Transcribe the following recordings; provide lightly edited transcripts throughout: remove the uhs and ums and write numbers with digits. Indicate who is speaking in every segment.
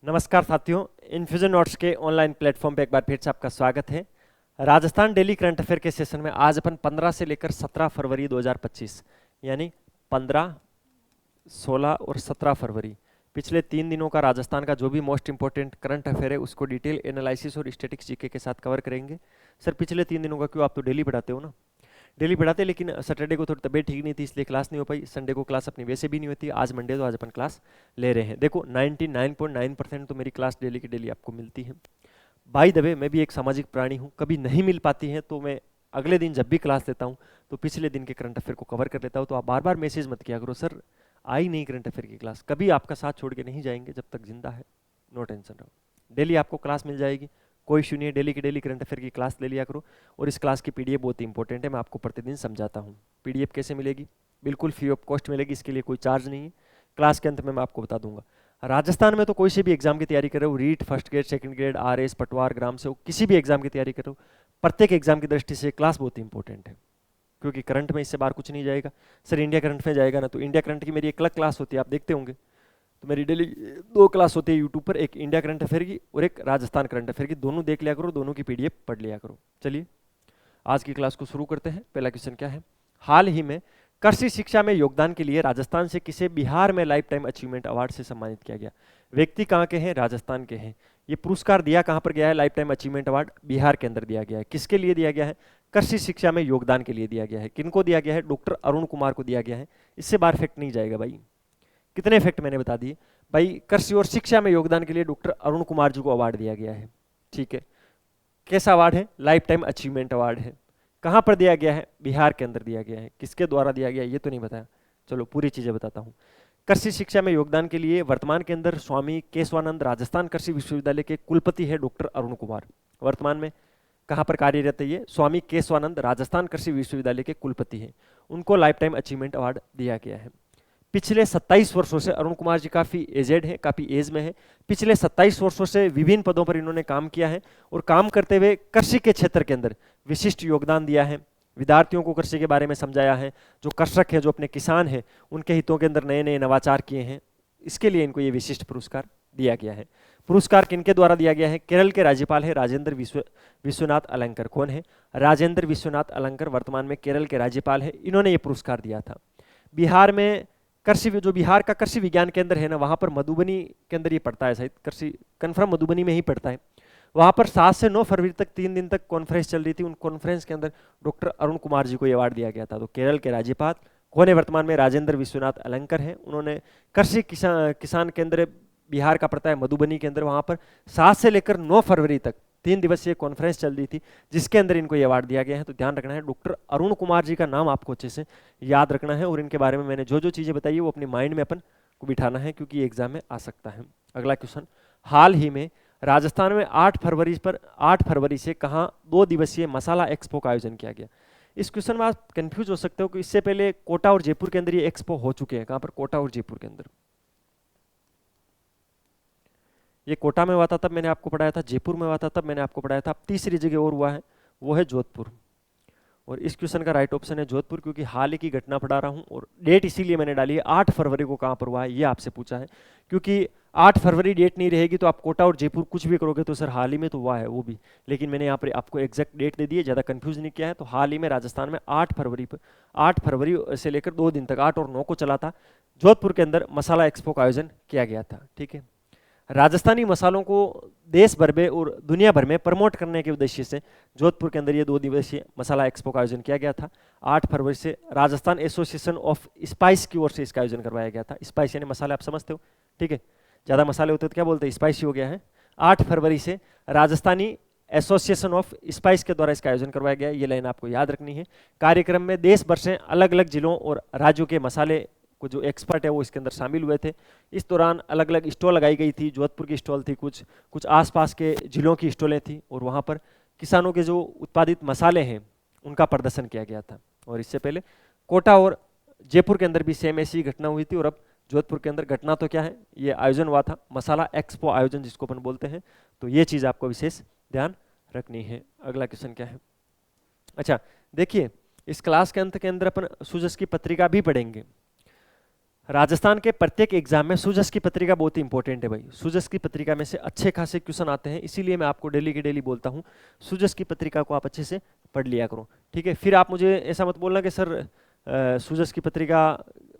Speaker 1: नमस्कार साथियों, infusion notes के ऑनलाइन प्लेटफॉर्म पे एक बार फिर से आपका स्वागत है। राजस्थान डेली करंट अफेयर के सेशन में आज अपन 15 से लेकर 17 फरवरी 2025 यानी 15, 16 और 17 फरवरी पिछले 3 दिनों का राजस्थान का जो भी मोस्ट इंपॉर्टेंट करंट अफेयर है उसको डिटेल एनालिसिस और स्टैटिक्स जीके के साथ कवर करेंगे। सर पिछले 3 दिनों का क्यों? आप तो डेली पढ़ाते हो ना। डेली पढ़ाते, लेकिन सैटरडे को थोड़ी तबीयत ठीक नहीं थी इसलिए क्लास नहीं हो पाई। संडे को क्लास अपनी वैसे भी नहीं होती। आज मंडे तो आज अपन क्लास ले रहे हैं। देखो 99.9% तो मेरी क्लास डेली की डेली आपको मिलती है। बाय द वे मैं भी एक सामाजिक प्राणी हूँ, कभी नहीं मिल पाती है तो मैं अगले दिन जब भी क्लास लेता हूँ तो पिछले दिन के करंट अफेयर को कवर कर लेता हूँ। तो आप बार बार मैसेज मत किया करो, सर आई नहीं करंट अफेयर की क्लास। कभी आपका साथ छोड़ के नहीं जाएंगे जब तक जिंदा है। नो टेंशन रहो, डेली आपको क्लास मिल जाएगी, कोई इशू नहीं है। डेली की डेली करंट अफेयर की क्लास ले लिया करो। और इस क्लास की पीडीएफ बहुत ही इंपॉर्टेंट है, मैं आपको प्रतिदिन समझाता हूँ। पीडीएफ कैसे मिलेगी? बिल्कुल फ्री ऑफ कॉस्ट मिलेगी, इसके लिए कोई चार्ज नहीं है। क्लास के अंत में मैं आपको बता दूंगा। राजस्थान में तो कोई से भी एग्जाम की तैयारी कर रहे हो, REET first grade, second grade, RS, पटवार, ग्राम से किसी भी एग्जाम की तैयारी कर रहे हो, प्रत्येक एग्जाम की दृष्टि से क्लास बहुत इंपॉर्टेंट है। क्योंकि करंट में इससे बाहर कुछ नहीं जाएगा। सर इंडिया करंट में जाएगा ना, तो इंडिया करंट की मेरी एक अलग क्लास होती है, आप देखते होंगे। तो मेरी डेली 2 क्लास होती है यूट्यूब पर, एक इंडिया करंट अफेयर की और एक राजस्थान करंट अफेयर की। दोनों देख लिया करो, दोनों की पीडीएफ पढ़ लिया करो। चलिए आज की क्लास को शुरू करते हैं। पहला क्वेश्चन क्या है? हाल ही में कृषि शिक्षा में योगदान के लिए राजस्थान से किसे बिहार में लाइफ टाइम अचीवमेंट अवार्ड से सम्मानित किया गया? व्यक्ति कहाँ के हैं? राजस्थान के हैं। ये पुरस्कार दिया कहाँ पर गया है? Life time achievement award Bihar के अंदर दिया गया है। किसके लिए दिया गया है? कृषि शिक्षा में योगदान के लिए दिया गया है। किनको दिया गया है? डॉक्टर अरुण कुमार को दिया गया है। इससे बाहर फैक्ट नहीं जाएगा भाई। कितने फैक्ट मैंने बता दिए भाई। कृषि और शिक्षा में योगदान के लिए डॉक्टर अरुण कुमार जी को अवार्ड दिया गया है। ठीक है, कैसा अवार्ड है? लाइफ टाइम अचीवमेंट अवार्ड है। कहां पर दिया गया है? बिहार के अंदर दिया गया है। किसके द्वारा दिया गया ये तो नहीं बताया, चलो पूरी चीजें बताता हूं। कृषि शिक्षा में योगदान के लिए वर्तमान के अंदर स्वामी केशवानंद राजस्थान कृषि विश्वविद्यालय के कुलपति है डॉक्टर अरुण कुमार। वर्तमान में कहां पर कार्यरत है? ये स्वामी केशवानंद राजस्थान कृषि विश्वविद्यालय के कुलपति हैं। उनको लाइफ टाइम अचीवमेंट अवार्ड दिया गया है। पिछले 27 वर्षों से अरुण कुमार जी काफी एजेड हैं, काफी एज में है। पिछले 27 वर्षों से विभिन्न पदों पर इन्होंने काम किया है और काम करते हुए कृषि के क्षेत्र के अंदर विशिष्ट योगदान दिया है। विद्यार्थियों को कृषि के बारे में समझाया है। जो कृषक है, जो अपने किसान हैं, उनके हितों के अंदर नए नए नवाचार किए हैं। इसके लिए इनको ये विशिष्ट पुरस्कार दिया गया है। पुरस्कार किनके द्वारा दिया गया है? केरल के राज्यपाल है राजेंद्र विश्वनाथ अलंकर। कौन है? राजेंद्र विश्वनाथ अलंकर वर्तमान में केरल के राज्यपाल है। इन्होंने ये पुरस्कार दिया था। बिहार में कृषि, जो बिहार का कृषि विज्ञान केंद्र है ना, वहां पर मधुबनी के अंदर ये पड़ता है, शायद कृषि कन्फर्म मधुबनी में ही पड़ता है। वहां पर 7 से 9 फरवरी तक 3 दिन तक कॉन्फ्रेंस चल रही थी। उन कॉन्फ्रेंस के अंदर डॉक्टर अरुण कुमार जी को ये अवार्ड दिया गया था। तो केरल के राज्यपाल कौन है वर्तमान में? राजेंद्र विश्वनाथ अलंकर हैं। उन्होंने कृषि किसान केंद्र बिहार का पड़ता है मधुबनी के अंदर, वहां पर 7 से लेकर 9 फरवरी तक 3 दिवसीय कॉन्फ्रेंस चल रही थी, जिसके अंदर इनको ये अवार्ड दिया गया है। तो ध्यान रखना है, डॉक्टर अरुण कुमार जी का नाम आपको अच्छे से याद रखना है और इनके बारे में मैंने जो जो चीजें बताई है वो अपने माइंड में अपन को बिठाना है, क्योंकि ये एग्जाम में आ सकता है। अगला क्वेश्चन, हाल ही में राजस्थान में 8 फरवरी से कहाँ 2 दिवसीय मसाला एक्सपो का आयोजन किया गया? इस क्वेश्चन में आप कंफ्यूज हो सकते हो कि इससे पहले कोटा और जयपुर के अंदर ये एक्सपो हो चुके हैं। कहाँ पर? कोटा और जयपुर के अंदर। ये कोटा में हुआ था तब मैंने आपको पढ़ाया था, जयपुर में हुआ था तब मैंने आपको पढ़ाया था। अब तीसरी जगह और हुआ है, वो है जोधपुर। और इस क्वेश्चन का राइट ऑप्शन है जोधपुर, क्योंकि हाल ही की घटना पढ़ा रहा हूँ और डेट इसीलिए मैंने डाली है। 8 फरवरी को कहाँ पर हुआ है ये आपसे पूछा है, क्योंकि 8 फरवरी डेट नहीं रहेगी तो आप कोटा और जयपुर कुछ भी करोगे तो सर हाल ही में तो हुआ है वो भी। लेकिन मैंने यहाँ पर आपको एग्जैक्ट डेट दे दी है, ज़्यादा कंफ्यूज नहीं किया है। तो हाल ही में राजस्थान में 8 फरवरी से लेकर 2 दिन तक 8 और 9 को चला था, जोधपुर के अंदर मसाला एक्सपो का आयोजन किया गया था। ठीक है, राजस्थानी मसालों को देश भर में और दुनिया भर में प्रमोट करने के उद्देश्य से जोधपुर के अंदर ये 2 दिवसीय मसाला एक्सपो का आयोजन किया गया था। 8 फरवरी से राजस्थान एसोसिएशन ऑफ स्पाइस की ओर से इसका आयोजन करवाया गया था। स्पाइस यानी मसाले, आप समझते हो। ठीक है, ज़्यादा मसाले होते तो क्या बोलते हैं? स्पाइसी हो गया है। 8 फरवरी से राजस्थानी एसोसिएशन ऑफ स्पाइस के द्वारा इसका आयोजन करवाया गया। ये लाइन आपको याद रखनी है। कार्यक्रम में देश भर से अलग अलग जिलों और राज्यों के मसाले को जो एक्सपर्ट है वो इसके अंदर शामिल हुए थे। इस दौरान अलग अलग स्टॉल लगाई गई थी। जोधपुर की स्टॉल थी, कुछ आसपास के जिलों की स्टॉलें थी और वहाँ पर किसानों के जो उत्पादित मसाले हैं उनका प्रदर्शन किया गया था। और इससे पहले कोटा और जयपुर के अंदर भी सेम ऐसी घटना हुई थी। और अब जोधपुर के अंदर घटना तो क्या है, ये आयोजन हुआ था मसाला एक्सपो आयोजन, जिसको अपन बोलते हैं। तो ये चीज़ आपको विशेष ध्यान रखनी है। अगला क्वेश्चन क्या है? अच्छा देखिए, इस क्लास के अंत के अंदर अपन सुजस की पत्रिका भी पढ़ेंगे। राजस्थान के प्रत्येक एग्जाम में सूजस की पत्रिका बहुत ही इंपॉर्टेंट है भाई। सूजस की पत्रिका में से अच्छे खासे क्वेश्चन आते हैं, इसीलिए मैं आपको डेली की डेली बोलता हूँ सूजस की पत्रिका को आप अच्छे से पढ़ लिया करो, ठीक है। फिर आप मुझे ऐसा मत बोलना कि सर सूजस की पत्रिका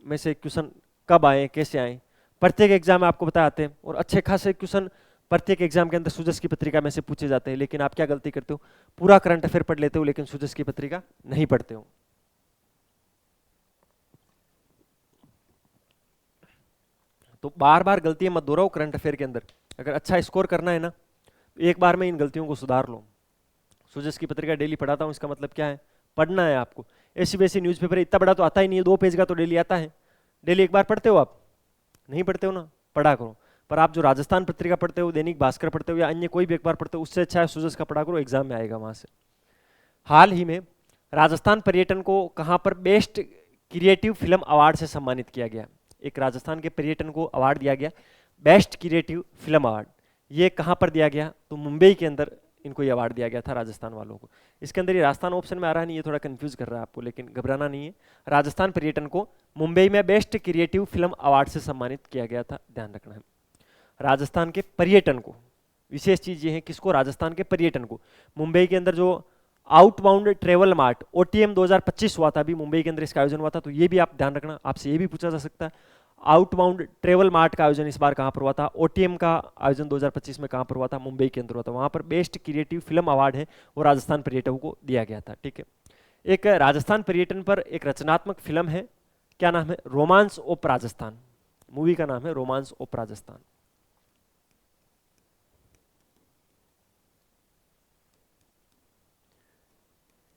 Speaker 1: में से क्वेश्चन कब आए कैसे आए। प्रत्येक एग्जाम में आपको बता आते हैं और अच्छे खासे क्वेश्चन प्रत्येक एग्जाम के अंदर सूजस की पत्रिका में से पूछे जाते हैं। लेकिन आप क्या गलती करते हो, पूरा करंट अफेयर पढ़ लेते हो लेकिन सूजस की पत्रिका नहीं पढ़ते हो। तो बार बार गलतियां मत दोहराओ करंट अफेयर के अंदर। अगर अच्छा स्कोर करना है ना, एक बार में इन गलतियों को सुधार लो। सूजस की पत्रिका डेली पढ़ाता हूं, इसका मतलब क्या है, पढ़ना है आपको। ऐसी वैसी न्यूज़पेपर इतना बड़ा तो आता ही नहीं है, 2 पेज का तो डेली आता है। डेली एक बार पढ़ते हो आप, नहीं पढ़ते हो ना, पढ़ा करो। पर आप जो राजस्थान पत्रिका पढ़ते हो, दैनिक भास्कर पढ़ते हो या अन्य कोई भी अखबार पढ़ते हो, उससे अच्छा है सूजस का पढ़ा करो, एग्जाम में आएगा वहां से। हाल ही में राजस्थान पर्यटन को कहां पर बेस्ट क्रिएटिव फिल्म अवार्ड से सम्मानित किया गया। एक राजस्थान के पर्यटन को अवार्ड दिया गया, बेस्ट क्रिएटिव फिल्म अवार्ड। ये कहां पर दिया गया, तो मुंबई के अंदर इनको ये अवार्ड दिया गया था राजस्थान वालों को। इसके अंदर ये राजस्थान ऑप्शन में आ रहा नहीं, ये थोड़ा कंफ्यूज कर रहा है आपको, लेकिन घबराना नहीं है। राजस्थान पर्यटन को मुंबई में बेस्ट क्रिएटिव फिल्म अवार्ड से सम्मानित किया गया था, ध्यान रखना है। राजस्थान के पर्यटन को, विशेष चीज ये है किसको, राजस्थान के पर्यटन को। मुंबई के अंदर जो आउटबाउंड ट्रेवल मार्ट ओटीएम 2025 हुआ था, अभी मुंबई के अंदर इसका आयोजन हुआ था, तो ये भी आप ध्यान रखना, आपसे ये भी पूछा जा सकता है आउटबाउंड ट्रेवल मार्ट का आयोजन इस बार कहां पर हुआ था। ओटीएम का आयोजन 2025 में कहां पर हुआ था, मुंबई के अंदर हुआ था। वहां पर बेस्ट क्रिएटिव फिल्म अवार्ड है वो राजस्थान पर्यटकों को दिया गया था, ठीक है। एक राजस्थान पर्यटन पर एक रचनात्मक फिल्म है, क्या नाम है, रोमांस ऑफ राजस्थान। मूवी का नाम है रोमांस ऑफ राजस्थान।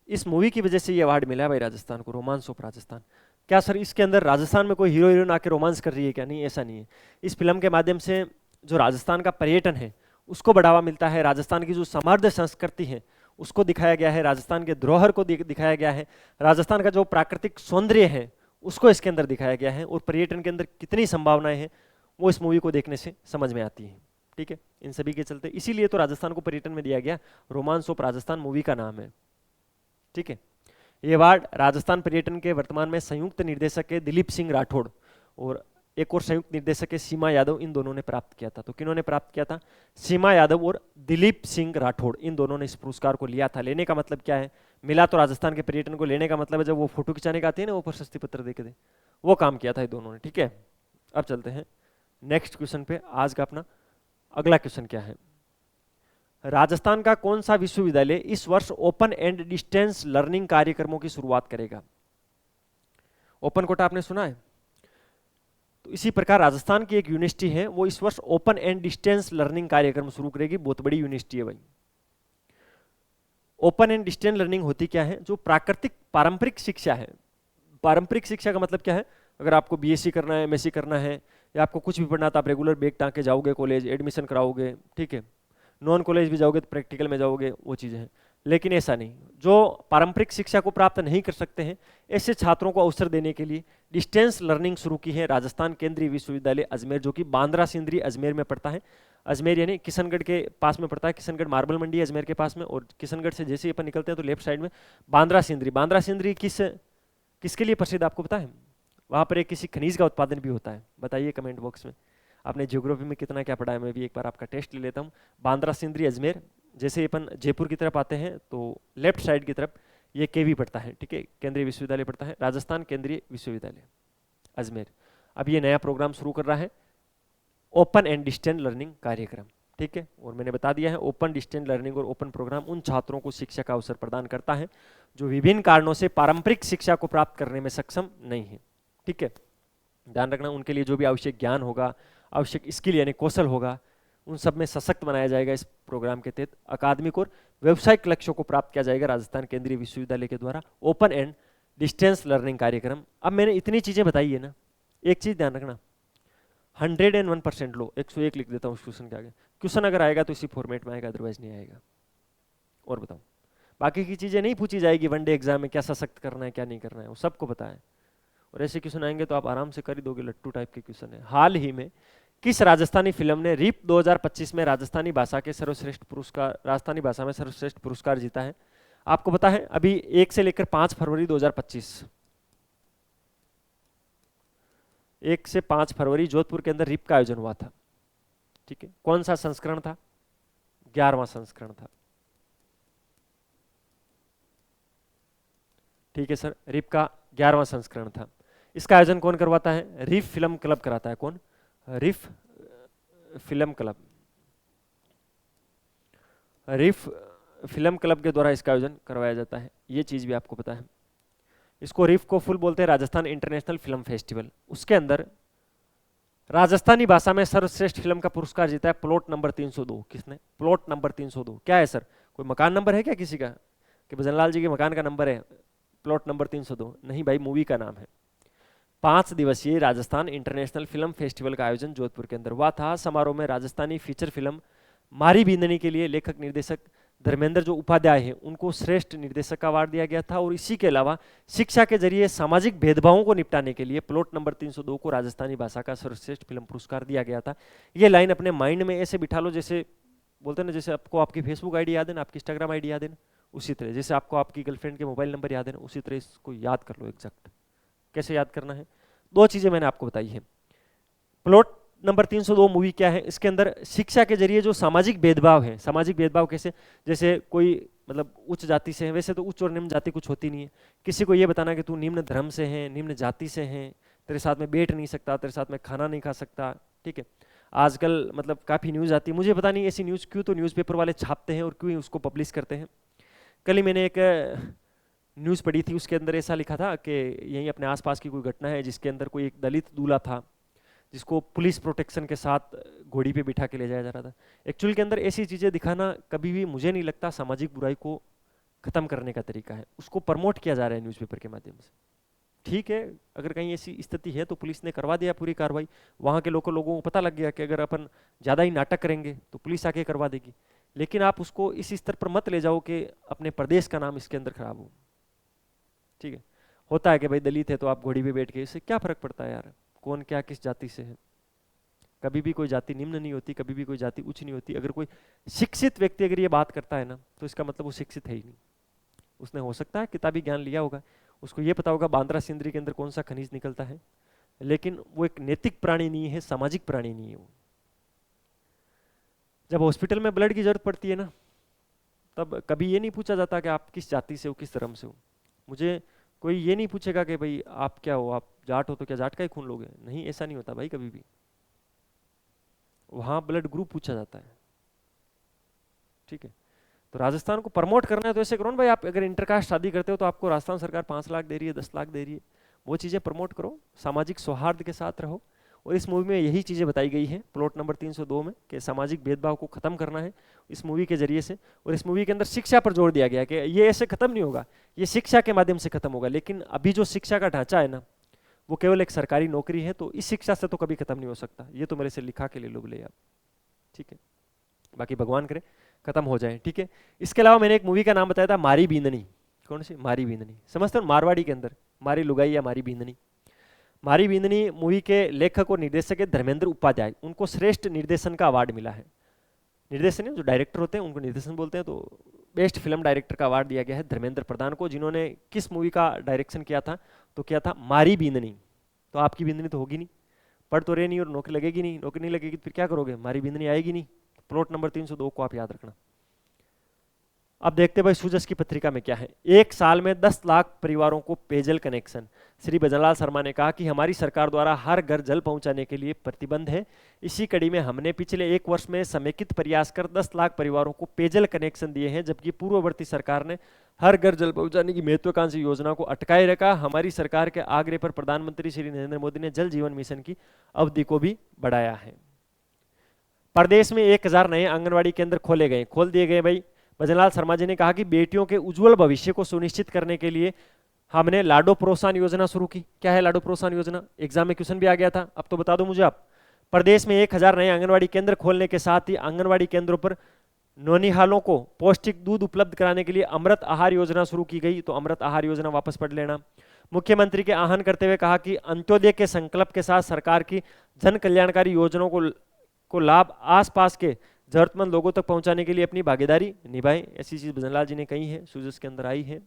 Speaker 1: इस मूवी की वजह से ये अवार्ड मिला है भाई राजस्थान को, रोमांस ऑफ राजस्थान। क्या सर इसके अंदर राजस्थान में कोई हीरो हीरोइन आके रोमांस कर रही है क्या, नहीं ऐसा नहीं है। इस फिल्म के माध्यम से जो राजस्थान का पर्यटन है उसको बढ़ावा मिलता है, राजस्थान की जो समृद्ध संस्कृति है उसको दिखाया गया है, राजस्थान के धरोहर को दिखाया गया है, राजस्थान का जो प्राकृतिक सौंदर्य है उसको इसके अंदर दिखाया गया है, और पर्यटन के अंदर कितनी संभावनाएं हैं वो इस मूवी को देखने से समझ में आती है, ठीक है। इन सभी के चलते इसीलिए तो राजस्थान को पर्यटन में दिया गया, रोमांस ऑफ राजस्थान मूवी का नाम है, ठीक है। ये अवार्ड राजस्थान पर्यटन के वर्तमान में संयुक्त निर्देशक है दिलीप सिंह राठौड़, और एक और संयुक्त निर्देशक है सीमा यादव, इन दोनों ने प्राप्त किया था। तो किन्होंने प्राप्त किया था, सीमा यादव और दिलीप सिंह राठौड़, इन दोनों ने इस पुरस्कार को लिया था। लेने का मतलब क्या है, मिला तो राजस्थान के पर्यटन को, लेने का मतलब है जब वो फोटो खिंचाने का आती है ना, वो प्रशस्ति पत्र दे के दे, वो काम किया था ये दोनों ने, ठीक है। अब चलते हैं नेक्स्ट क्वेश्चन पे। आज का अपना अगला क्वेश्चन क्या है, राजस्थान का कौन सा विश्वविद्यालय इस वर्ष ओपन एंड डिस्टेंस लर्निंग कार्यक्रमों की शुरुआत करेगा। ओपन कोटा आपने सुना है, तो इसी प्रकार राजस्थान की एक यूनिवर्सिटी है वो इस वर्ष ओपन एंड डिस्टेंस लर्निंग कार्यक्रम शुरू करेगी, बहुत बड़ी यूनिवर्सिटी है भाई। ओपन एंड डिस्टेंस लर्निंग होती क्या है, जो प्राकृतिक पारंपरिक शिक्षा है। पारंपरिक शिक्षा का मतलब क्या है, अगर आपको बीएससी करना है, एमएससी करना है, या आपको कुछ भी पढ़ना, तो आप रेगुलर बैग टांग के जाओगे कॉलेज, एडमिशन कराओगे, ठीक है। नॉन कॉलेज भी जाओगे तो प्रैक्टिकल में जाओगे, वो चीज़ें हैं। लेकिन ऐसा नहीं, जो पारंपरिक शिक्षा को प्राप्त नहीं कर सकते हैं ऐसे छात्रों को अवसर देने के लिए डिस्टेंस लर्निंग शुरू की है राजस्थान केंद्रीय विश्वविद्यालय अजमेर, जो कि बांद्रा सिंदरी अजमेर में पड़ता है। अजमेर यानी किशनगढ़ के पास में पड़ता है, किशनगढ़ मार्बल मंडी अजमेर के पास में, और किशनगढ़ से जैसे ही अपन निकलते हैं तो लेफ्ट साइड में बांद्रा सिंदरी। बांद्रा सिंदरी किसके लिए प्रसिद्ध आपको पता है, वहाँ पर एक किसी खनिज का उत्पादन भी होता है, बताइए कमेंट बॉक्स में। आपने ज्योग्राफी में कितना क्या पढ़ा है, मैं भी एक बार आपका टेस्ट ले लेता हूँ। बांद्रा सिंदरी अजमेर, जैसे ही अपन जयपुर की तरफ आते हैं तो लेफ्ट साइड की तरफ ये केवी पड़ता है, ठीक है, केंद्रीय विश्वविद्यालय पड़ता है, राजस्थान केंद्रीय विश्वविद्यालय अजमेर। अब ये नया प्रोग्राम शुरू कर रहा है, ओपन एंड डिस्टेंस लर्निंग कार्यक्रम, ठीक है। और मैंने बता दिया है ओपन डिस्टेंस लर्निंग और ओपन प्रोग्राम उन छात्रों को शिक्षा का अवसर प्रदान करता है जो विभिन्न कारणों से पारंपरिक शिक्षा को प्राप्त करने में सक्षम नहीं है, ठीक है। ध्यान रखना, उनके लिए जो भी आवश्यक ज्ञान होगा, आवश्यक स्किल यानी कौशल होगा, उन सब में सशक्त बनाया जाएगा इस प्रोग्राम के तहत। अकादमिक और व्यावसायिक लक्ष्यों को प्राप्त किया जाएगा राजस्थान केंद्रीय विश्वविद्यालय के द्वारा ओपन एंड डिस्टेंस लर्निंग कार्यक्रम। अब मैंने इतनी चीजें बताई है ना, एक चीज ध्यान रखना, 101% लो, 101 लिख देता हूँ उस क्वेश्चन के आगे। क्वेश्चन अगर आएगा तो इसी फॉर्मेट में आएगा, अदरवाइज नहीं आएगा। और बताओ, बाकी की चीजें नहीं पूछी जाएगी वनडे एग्जाम में, क्या सशक्त करना है क्या नहीं करना है, वो सबको पता है। और ऐसे क्वेश्चन आएंगे तो आप आराम से कर ही दोगे, लट्टू टाइप के क्वेश्चन है। हाल ही में किस राजस्थानी फिल्म ने रीप 2025 में राजस्थानी भाषा के सर्वश्रेष्ठ पुरस्कार, राजस्थानी भाषा में सर्वश्रेष्ठ पुरस्कार जीता है। आपको पता है अभी 1 से लेकर 5 फरवरी 2025, 1 से 5 फरवरी जोधपुर के अंदर रिप का आयोजन हुआ था। ठीक है, कौन सा संस्करण था? 11वां संस्करण था। ठीक है सर, रिप का 11वां संस्करण था। इसका आयोजन कौन करवाता है? रिफ फिल्म क्लब कराता है। कौन? रिफ फिल्म क्लब। रिफ फिल्म क्लब के द्वारा इसका आयोजन करवाया जाता है, ये चीज भी आपको पता है। इसको रिफ को फुल बोलते हैं राजस्थान इंटरनेशनल फिल्म फेस्टिवल। उसके अंदर राजस्थानी भाषा में सर्वश्रेष्ठ फिल्म का पुरस्कार जीता है प्लॉट नंबर 302। किसने? Plot number 302। क्या है सर? कोई मकान नंबर है क्या किसी का, कि भजनलाल जी के मकान का नंबर है प्लॉट नंबर 302? नहीं भाई, मूवी का नाम है। 5 दिवसीय राजस्थान इंटरनेशनल फिल्म फेस्टिवल का आयोजन जोधपुर के अंदर हुआ था। समारोह में राजस्थानी फीचर फिल्म मारी बींदनी के लिए लेखक निर्देशक धर्मेंद्र जो उपाध्याय हैं उनको श्रेष्ठ निर्देशक का अवार्ड दिया गया था। और इसी के अलावा शिक्षा के जरिए सामाजिक भेदभावों को निपटाने के लिए प्लॉट नंबर 302 को राजस्थानी भाषा का सर्वश्रेष्ठ फिल्म पुरस्कार दिया गया था। ये लाइन अपने माइंड में ऐसे बिठा लो, जैसे बोलते हैं ना, जैसे आपको आपकी फेसबुक आईडी याद है ना, आपकी इंस्टाग्राम आईडी याद है ना, उसी तरह जैसे आपको आपकी गर्लफ्रेंड के मोबाइल नंबर याद है ना, उसी तरह इसको याद कर लो एग्जैक्ट। कैसे याद करना है? 2 चीजें मैंने आपको बताई है। प्लॉट नंबर 302 मूवी क्या है? इसके अंदर शिक्षा के जरिए जो सामाजिक भेदभाव है, सामाजिक भेदभाव कैसे? जैसे कोई मतलब उच्च जाति से है, वैसे तो उच्च और निम्न जाति कुछ होती नहीं है, किसी को ये बताना कि तू निम्न धर्म से है, निम्न जाति से है, तेरे साथ में बैठ नहीं सकता, तेरे साथ में खाना नहीं खा सकता। ठीक है, आजकल मतलब काफी न्यूज आती है, मुझे पता नहीं ऐसी न्यूज क्यों तो न्यूज़पेपर वाले छापते हैं और क्यों उसको पब्लिश करते हैं। कल ही मैंने एक न्यूज़ पढ़ी थी, उसके अंदर ऐसा लिखा था कि यहीं अपने आसपास की कोई घटना है जिसके अंदर कोई एक दलित दूल्हा था जिसको पुलिस प्रोटेक्शन के साथ घोड़ी पे बिठा के ले जाया जा रहा था। एक्चुअल के अंदर ऐसी चीज़ें दिखाना कभी भी मुझे नहीं लगता सामाजिक बुराई को ख़त्म करने का तरीका है। उसको प्रमोट किया जा रहा है न्यूज़पेपर के माध्यम से। ठीक है, अगर कहीं ऐसी स्थिति है तो पुलिस ने करवा दिया पूरी कार्रवाई, वहाँ के लोगों को पता लग गया कि अगर अपन ज़्यादा ही नाटक करेंगे तो पुलिस आके करवा देगी। लेकिन आप उसको इस स्तर पर मत ले जाओ कि अपने प्रदेश का नाम इसके अंदर खराब हो। ठीक है, होता है कि भाई दलित है तो आप घोड़ी पे बैठ के, इससे क्या फर्क पड़ता है यार, कौन क्या किस जाति से है? कभी भी कोई जाति निम्न नहीं होती, कभी भी कोई जाति उच्च नहीं होती। अगर कोई शिक्षित व्यक्ति अगर ये बात करता है ना, तो इसका मतलब वो शिक्षित है ही नहीं। उसने हो सकता है किताबी ज्ञान लिया होगा, उसको ये पता होगा बांद्रा सिंदरी के अंदर कौन सा खनिज निकलता है, लेकिन वो एक नैतिक प्राणी नहीं है, सामाजिक प्राणी नहीं है वो। जब हॉस्पिटल में ब्लड की जरूरत पड़ती है ना, तब कभी ये नहीं पूछा जाता कि आप किस जाति से हो, किस धर्म से हो। मुझे कोई ये नहीं पूछेगा कि भाई आप क्या हो, आप जाट हो तो क्या जाट का ही खून लोगे, नहीं, ऐसा नहीं होता भाई कभी भी। वहां ब्लड ग्रुप पूछा जाता है। ठीक है, तो राजस्थान को प्रमोट करना है तो ऐसे करो ना भाई, आप अगर इंटरकास्ट शादी करते हो तो आपको राजस्थान सरकार 5 लाख दे रही है, 10 लाख दे रही है, वो चीजें प्रमोट करो, सामाजिक सौहार्द के साथ रहो। और इस मूवी में यही चीजें बताई गई हैं प्लॉट नंबर 302 में, कि सामाजिक भेदभाव को खत्म करना है इस मूवी के जरिए से। और इस मूवी के अंदर शिक्षा पर जोर दिया गया कि ये ऐसे खत्म नहीं होगा, ये शिक्षा के माध्यम से खत्म होगा। लेकिन अभी जो शिक्षा का ढांचा है ना, वो केवल एक सरकारी नौकरी है, तो इस शिक्षा से तो कभी खत्म नहीं हो सकता। ये तो मेरे से लिखा के ले लो बोले आप। ठीक है, बाकी भगवान करे खत्म हो जाए। ठीक है, इसके अलावा मैंने एक मूवी का नाम बताया था मारी बींदनी। कौन सी? मारी बींदनी। समझते हो मारवाड़ी के अंदर मारी लुगाई या मारी बींदनी। मारी बींदनी मूवी के लेखक और निर्देशक है धर्मेंद्र उपाध्याय, उनको श्रेष्ठ निर्देशन का अवार्ड मिला है। निर्देशन है, जो डायरेक्टर होते हैं उनको निर्देशन बोलते हैं, तो बेस्ट फिल्म डायरेक्टर का अवार्ड दिया गया है धर्मेंद्र प्रधान को, जिन्होंने किस मूवी का डायरेक्शन किया था? तो किया था मारी बींदनी। तो आपकी बींदनी तो होगी नहीं, पढ़ तो रहे नहीं और नौकरी लगेगी नहीं, नौकरी नहीं लगेगी तो फिर क्या करोगे? मारी बींदनी आएगी नहीं। प्लॉट नंबर 302 को आप याद रखना। अब देखते भाई सूजस की पत्रिका में क्या है। 1 साल में 10 लाख परिवारों को पेयजल कनेक्शन। श्री भजनलाल शर्मा ने कहा कि हमारी सरकार द्वारा हर घर जल पहुंचाने के लिए प्रतिबंध है। इसी कड़ी में हमने पिछले 1 वर्ष में समेकित प्रयास कर 10 लाख परिवारों को पेयजल कनेक्शन दिए हैं, जबकि पूर्ववर्ती सरकार ने हर घर जल पहुंचाने की महत्वाकांक्षी योजना को अटकाए रखा। हमारी सरकार के आग्रह पर प्रधानमंत्री श्री नरेंद्र मोदी ने जल जीवन मिशन की अवधि को भी बढ़ाया है। प्रदेश में 1000 नए आंगनबाड़ी केंद्र खोल दिए गए। भाई भजनलाल शर्मा जी ने कहा कि बेटियों के उज्जवल भविष्य को सुनिश्चित करने के लिए हमने लाडो प्रोत्साहन योजना शुरू की। क्या है लाडो प्रोत्साहन योजना? एग्जाम में क्वेश्चन भी आ गया था, अब तो बता दो मुझे आप। प्रदेश में 1000 नए आंगनबाड़ी केंद्र खोलने के साथ ही आंगनबाड़ी केंद्रों पर नौनिहालों को पौष्टिक दूध उपलब्ध कराने के लिए अमृत आहार योजना शुरू की गई। तो अमृत आहार योजना वापस पढ़ लेना। मुख्यमंत्री के आह्वान करते हुए कहा कि अंत्योदय के संकल्प के साथ सरकार की जन कल्याणकारी योजनाओं को लाभ आसपास के जरूरतमंद लोगों तक पहुंचाने के लिए अपनी भागीदारी निभाएं। ऐसी चीज भजनलाल जी ने कही है, सूजस के अंदर आई है।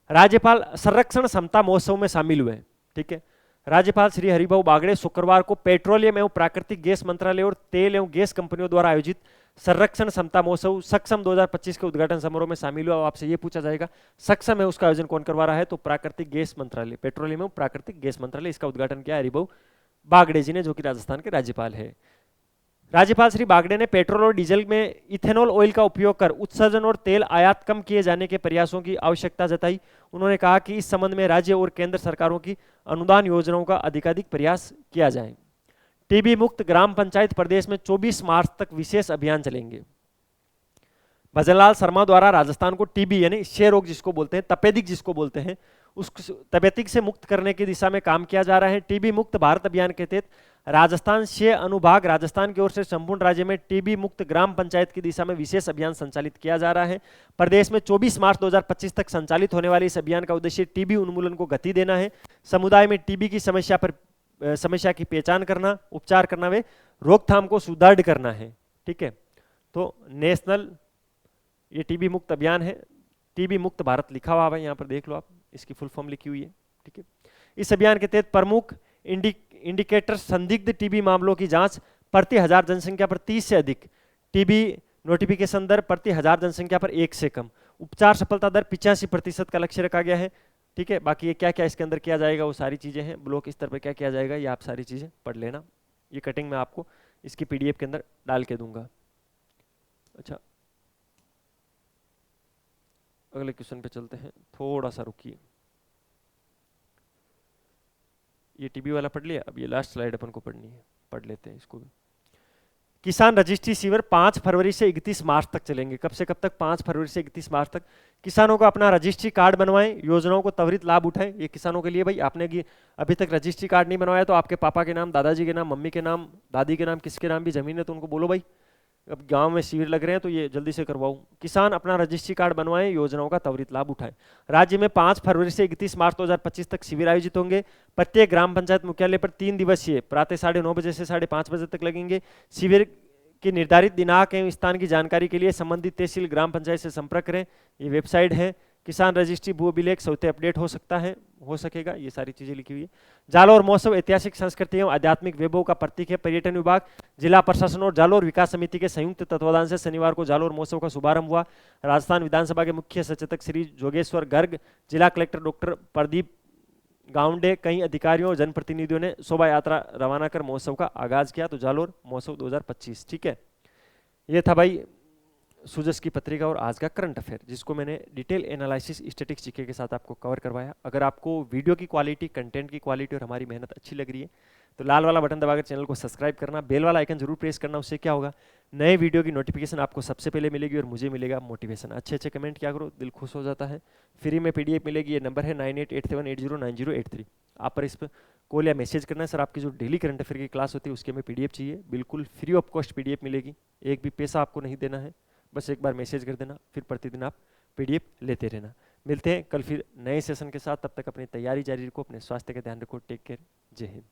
Speaker 1: राज्यपाल संरक्षण समता महोत्सव में शामिल हुए। ठीक है, राज्यपाल श्री हरिभाऊ बागड़े शुक्रवार को पेट्रोलियम एवं प्राकृतिक गैस मंत्रालय और तेल एवं गैस कंपनियों द्वारा आयोजित संरक्षण क्षमता महोत्सव सक्षम 2025 के उद्घाटन समारोह में शामिल हुआ। आपसे ये पूछा जाएगा सक्षम है उसका आयोजन कौन करवा रहा है, तो प्राकृतिक गैस मंत्रालय, पेट्रोलियम एवं प्राकृतिक गैस मंत्रालय, इसका उद्घाटन किया हरिभाऊ बागड़े जी ने, जो कि राजस्थान के राज्यपाल है। राज्यपाल श्री बागड़े ने पेट्रोल और डीजल में इथेनॉल ऑयल का उपयोग कर उत्सर्जन और तेल आयात कम किए जाने के प्रयासों की आवश्यकता जताई। उन्होंने कहा कि इस संबंध में राज्य और केंद्र सरकारों की अनुदान योजनाओं का अधिकाधिक प्रयास किया जाए। टीबी मुक्त ग्राम पंचायत प्रदेश में 24 मार्च तक विशेष अभियान चलेंगे। भजनलाल शर्मा द्वारा राजस्थान को टीबी यानी क्षय रोग जिसको बोलते हैं, तपेदिक जिसको बोलते हैं, उस तपेदिक से मुक्त करने की दिशा में काम किया जा रहा है। टीबी मुक्त भारत अभियान के तहत राजस्थान क्षय अनुभाग राजस्थान की ओर से संपूर्ण राज्य में टीबी मुक्त ग्राम पंचायत की दिशा में विशेष अभियान संचालित किया जा रहा है। प्रदेश में 24 मार्च 2025 तक संचालित होने वाले इस अभियान का उद्देश्य टीबी उन्मूलन को गति देना है, समुदाय में टीबी की समस्या की पहचान करना, उपचार करना व रोकथाम को सुदृढ़ करना है। ठीक है, तो नेशनल ये टीबी मुक्त अभियान है, टीबी मुक्त भारत लिखा हुआ है यहाँ पर देख लो आप, इसकी फुल फॉर्म लिखी हुई है। ठीक है, इस अभियान के तहत प्रमुख इंडिकेटर संदिग्ध टीबी मामलों की जांच प्रति 1000 जनसंख्या पर 30 से अधिक, टीबी नोटिफिकेशन दर प्रति 1000 जनसंख्या पर 1 से कम, उपचार सफलता दर 85% का लक्ष्य रखा गया है। ठीक है, बाकी ये क्या क्या इसके अंदर किया जाएगा वो सारी चीजें हैं, ब्लॉक स्तर पर क्या किया जाएगा ये आप सारी चीजें पढ़ लेना। ये कटिंग मैं आपको इसकी पीडीएफ के अंदर डाल के दूंगा। अच्छा, अगले क्वेश्चन पे चलते हैं, थोड़ा सा रुकिए। ये टीबी वाला पढ़ लिया, अब ये लास्ट स्लाइड अपन को पढ़नी है, पढ़ लेते हैं इसको भी। किसान रजिस्ट्री शिविर 5 फरवरी से 31 मार्च तक चलेंगे। कब से कब तक? 5 फरवरी से 31 मार्च तक। किसानों को अपना रजिस्ट्री कार्ड बनवाएं, योजनाओं को त्वरित लाभ उठाएं। ये किसानों के लिए भाई, आपने अभी तक रजिस्ट्री कार्ड नहीं बनवाया तो आपके पापा के नाम, दादाजी के नाम, मम्मी के नाम, दादी के नाम, किसके नाम भी जमीन है तो उनको बोलो भाई अब गांव में शिविर लग रहे हैं तो ये जल्दी से करवाओ। किसान अपना रजिस्ट्री कार्ड बनवाएं, योजनाओं का त्वरित लाभ उठाएं। राज्य में 5 फरवरी से 31 मार्च 2025 तक शिविर आयोजित होंगे। प्रत्येक ग्राम पंचायत मुख्यालय पर 3 दिवसीय प्रातः 9:30 बजे से 5:30 बजे तक लगेंगे। शिविर के निर्धारित दिनांक एवं स्थान की जानकारी के लिए संबंधित तहसील ग्राम पंचायत से संपर्क करें। ये वेबसाइट है किसान रजिस्ट्री, भू अभिलेख स्वतः अपडेट हो सकता है, हो सकेगा, ये सारी चीजें लिखी हुई है। जालौर महोत्सव ऐतिहासिक, संस्कृति एवं आध्यात्मिक वैभव का प्रतीक है। पर्यटन विभाग, जिला प्रशासन और जालौर विकास समिति के संयुक्त तत्वाधान से शनिवार को जालौर महोत्सव का शुभारंभ हुआ। राजस्थान विधानसभा के मुख्य सचेतक श्री जोगेश्वर गर्ग, जिला कलेक्टर डॉक्टर प्रदीप गाउंडे, कई अधिकारियों और जनप्रतिनिधियों ने शोभा यात्रा रवाना कर महोत्सव का आगाज किया। तो जालौर महोत्सव 2025। ठीक है, ये था भाई सुजस की पत्रिका और आज का करंट अफेयर, जिसको मैंने डिटेल एनालिसिस स्टैटिक्स जीके के साथ आपको कवर करवाया। अगर आपको वीडियो की क्वालिटी, कंटेंट की क्वालिटी और हमारी मेहनत अच्छी लग रही है तो लाल वाला बटन दबाकर चैनल को सब्सक्राइब करना, बेल वाला आइकन जरूर प्रेस करना। उससे क्या होगा, नए वीडियो की नोटिफिकेशन आपको सबसे पहले मिलेगी और मुझे मिलेगा मोटिवेशन। अच्छे अच्छे कमेंट किया करो, दिल खुश हो जाता है। फ्री में पीडीएफ मिलेगी, ये नंबर है 9887809083। आप पर इस पर कॉल या मैसेज करना है, सर आपकी जो डेली करंट अफेयर की क्लास होती है उसके में पीडीएफ चाहिए, बिल्कुल फ्री ऑफ कॉस्ट पीडीएफ मिलेगी, एक भी पैसा आपको नहीं देना है, बस एक बार मैसेज कर देना, फिर प्रतिदिन आप पीडीएफ लेते रहना। मिलते हैं कल फिर नए सेशन के साथ, तब तक अपनी तैयारी जारी रखो, अपने स्वास्थ्य का ध्यान रखो। टेक केयर, जय हिंद।